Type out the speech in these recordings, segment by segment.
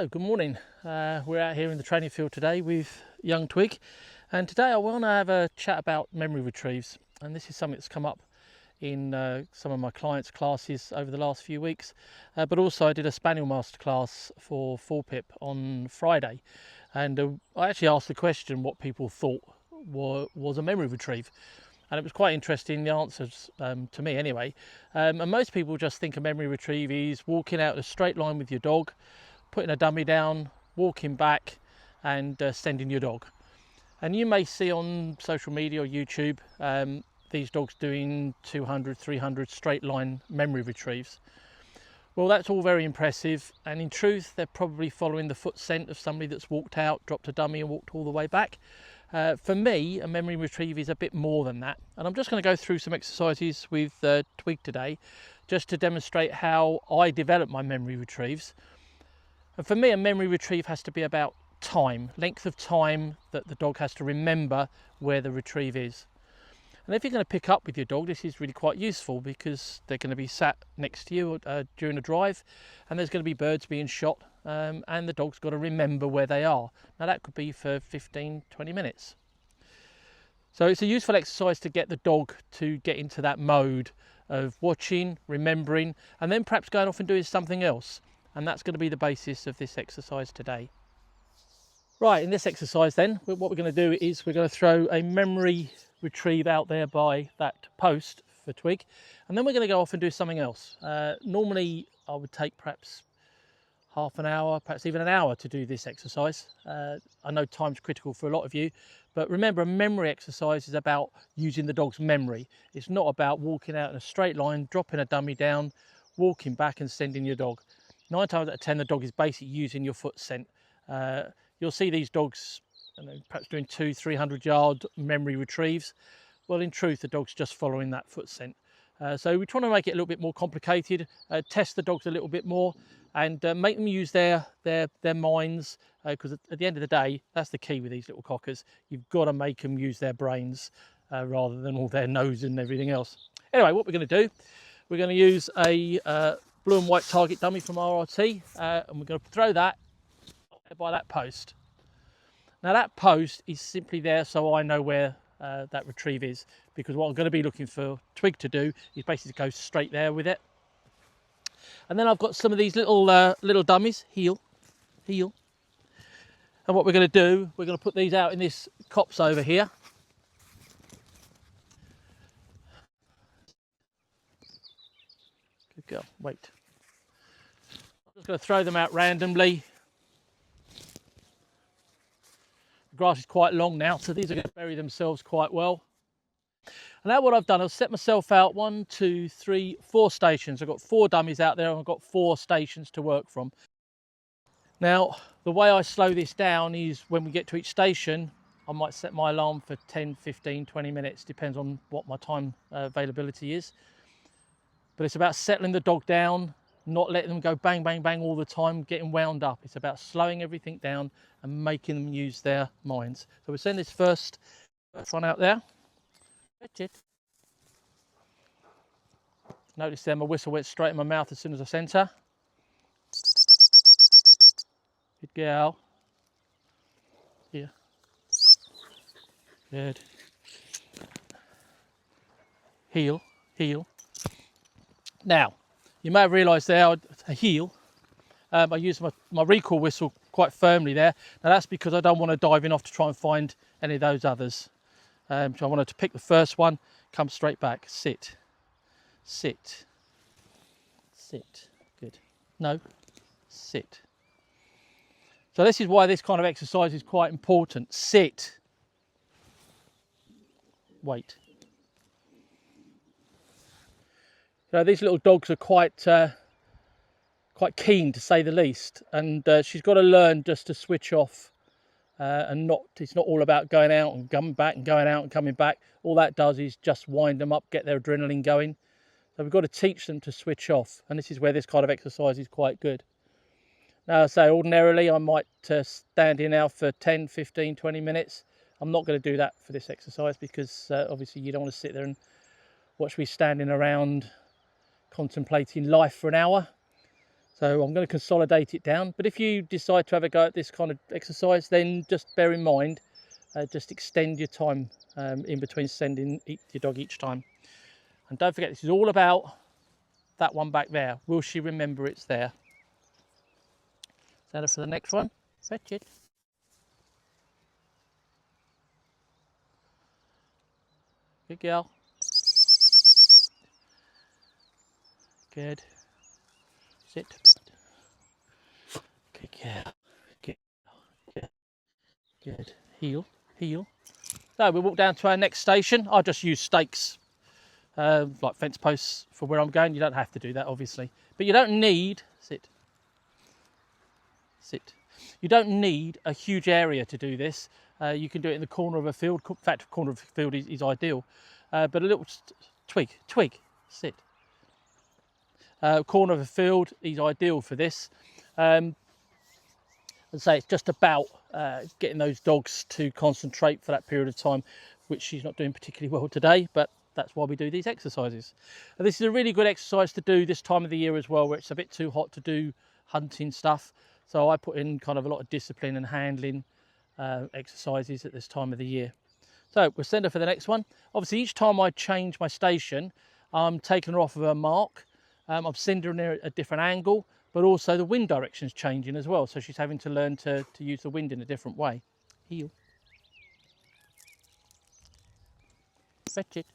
So good morning. We're out here in the training field today with young Twig, and today I want to have a chat about memory retrieves, and this is something that's come up in some of my clients' classes over the last few weeks, but also I did a Spaniel Masterclass for 4-Pip on Friday, and I actually asked the question what people thought was a memory retrieve. And it was quite interesting, the answers to me anyway. And most people just think a memory retrieve is walking out a straight line with your dog, putting a dummy down, walking back and sending your dog. And you may see on social media or YouTube these dogs doing 200, 300 straight line memory retrieves. Well, that's all very impressive, and in truth they're probably following the foot scent of somebody that's walked out, dropped a dummy and walked all the way back. For me, a memory retrieve is a bit more than that, and I'm just going to go through some exercises with Twig today just to demonstrate how I develop my memory retrieves. And for me, a memory retrieve has to be about time, length of time that the dog has to remember where the retrieve is. And if you're going to pick up with your dog, this is really quite useful because they're going to be sat next to you during a drive, and there's going to be birds being shot, and the dog's got to remember where they are. Now that could be for 15, 20 minutes. So it's a useful exercise to get the dog to get into that mode of watching, remembering, and then perhaps going off and doing something else. And that's going to be the basis of this exercise today. Right, in this exercise then, what we're going to do is we're going to throw a memory retrieve out there by that post for Twig, and then we're going to go off and do something else. Normally I would take perhaps half an hour, perhaps even an hour to do this exercise. I know time's critical for a lot of you, but remember, a memory exercise is about using the dog's memory. It's not about walking out in a straight line, dropping a dummy down, walking back and sending your dog. 9 times out of 10 the dog is basically using your foot scent. You'll see these dogs perhaps doing 200-300 yard memory retrieves. Well, in truth, the dog's just following that foot scent. So we're trying to make it a little bit more complicated, test the dogs a little bit more, and make them use their minds, because at the end of the day, that's the key with these little cockers. You've got to make them use their brains rather than all their nose and everything else. Anyway, what we're going to do, we're going to use a blue and white target dummy from RRT, and we're going to throw that by that post. Now that post is simply there so I know where that retrieve is, because what I'm going to be looking for Twig to do is basically go straight there with it. And then I've got some of these little dummies, heel. And what we're going to do, we're going to put these out in this copse over here. Good girl, wait. I'm just going to throw them out randomly. The grass is quite long now, so these are going to bury themselves quite well. And now what I've done, I've set myself out 1, 2, 3, 4 stations. I've got 4 dummies out there and I've got 4 stations to work from. Now, the way I slow this down is when we get to each station, I might set my alarm for 10, 15, 20 minutes, depends on what my time availability is. But it's about settling the dog down, not letting them go bang, bang, bang all the time, getting wound up. It's about slowing everything down and making them use their minds. So we'll send this first one out there. Notice there my whistle went straight in my mouth as soon as I sent her. Good girl. Here. Good. Heel. Now, you may have realised there, a heel, I used my recall whistle quite firmly there. Now that's because I don't want to dive in off to try and find any of those others. So I wanted to pick the first one, come straight back, sit, good, no, sit. So this is why this kind of exercise is quite important. Sit, wait. So these little dogs are quite keen, to say the least, and she's got to learn just to switch off. And it's not all about going out and coming back and going out and coming back. All that does is just wind them up, get their adrenaline going. So we've got to teach them to switch off, and this is where this kind of exercise is quite good. Now, I say ordinarily I might stand here now for 10, 15, 20 minutes. I'm not going to do that for this exercise because obviously you don't want to sit there and watch me standing around contemplating life for an hour. So I'm going to consolidate it down. But if you decide to have a go at this kind of exercise, then just bear in mind, just extend your time in between sending your dog each time. And don't forget, this is all about that one back there. Will she remember it's there? Send her for the next one. Fetch it. Good girl. Good. Sit. Good girl. Good. Good. Good. Heel. Heel. So we'll walk down to our next station. I'll just use stakes, like fence posts for where I'm going. You don't have to do that, obviously. But you don't need... Sit. Sit. You don't need a huge area to do this. You can do it in the corner of a field. In fact, the corner of a field is ideal. But a little twig, sit. Corner of a field is ideal for this. And say it's just about getting those dogs to concentrate for that period of time, which she's not doing particularly well today, but that's why we do these exercises. And this is a really good exercise to do this time of the year as well, where it's a bit too hot to do hunting stuff. So I put in kind of a lot of discipline and handling exercises at this time of the year. So we'll send her for the next one. Obviously, each time I change my station, I'm taking her off of her mark. I'm sending her at a different angle, but also the wind direction's changing as well. So she's having to learn to use the wind in a different way. Heel. Fetch it.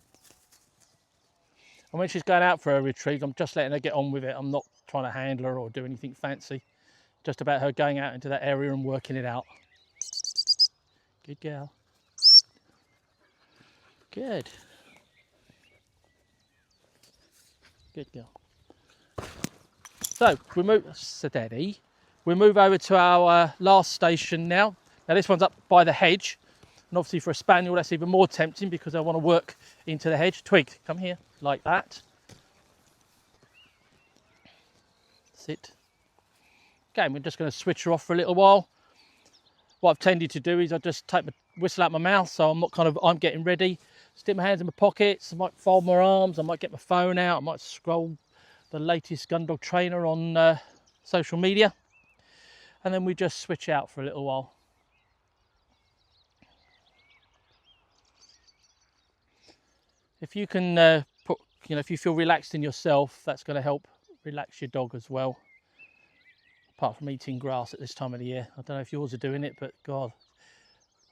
And when she's going out for her retrieve, I'm just letting her get on with it. I'm not trying to handle her or do anything fancy. Just about her going out into that area and working it out. Good girl. Good. Good girl. So we move, steady. We move over to our last station now. Now this one's up by the hedge, and obviously for a spaniel that's even more tempting because I want to work into the hedge. Twig, come here, like that. Sit. Okay, we're just going to switch her off for a little while. What I've tended to do is I just take my whistle out my mouth, so I'm getting ready. Stick my hands in my pockets. I might fold my arms. I might get my phone out. I might scroll the latest Gundog trainer on social media, and then we just switch out for a little while. If you can if you feel relaxed in yourself, that's going to help relax your dog as well. Apart from eating grass at this time of the year. I don't know if yours are doing it, but God,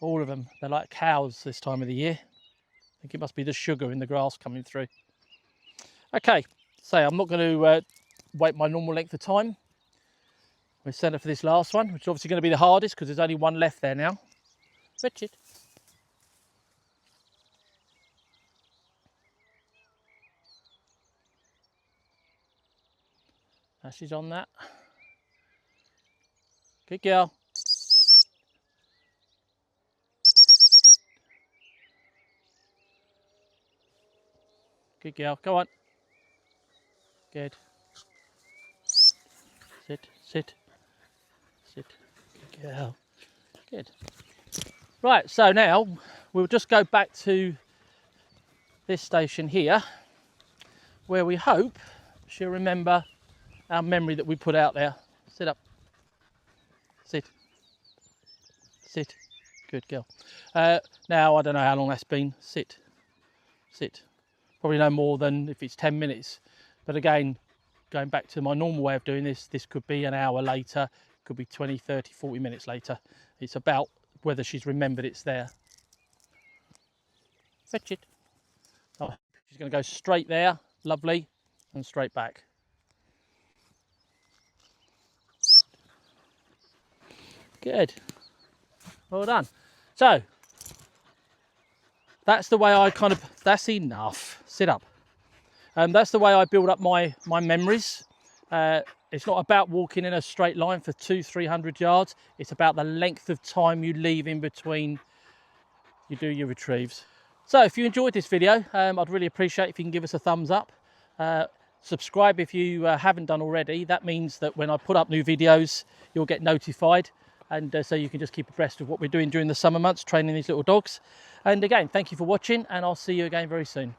all of them, they're like cows this time of the year. I think it must be the sugar in the grass coming through. Okay, so I'm not going to wait my normal length of time. We'll send her for this last one, which is obviously going to be the hardest because there's only one left there now. Fetch it. Now she's on that. Good girl. Good girl. Go on. Good. Sit, sit, sit. Good girl. Good. Right, so now we'll just go back to this station here, where we hope she'll remember our memory that we put out there. Sit up. Sit. Sit. Good girl. Now, I don't know how long that's been. Sit. Sit. Probably no more than if it's 10 minutes. But again, going back to my normal way of doing this, this could be an hour later, could be 20, 30, 40 minutes later. It's about whether she's remembered it's there. Fetch it. Oh, she's going to go straight there. Lovely. And straight back. Good. Well done. So that's the way I that's enough. Sit up. That's the way I build up my memories. It's not about walking in a straight line for 200-300 yards. It's about the length of time you leave in between you do your retrieves. So if you enjoyed this video, I'd really appreciate if you can give us a thumbs up. Subscribe if you haven't done already. That means that when I put up new videos, you'll get notified. And so you can just keep abreast of what we're doing during the summer months, training these little dogs. And again, thank you for watching, and I'll see you again very soon.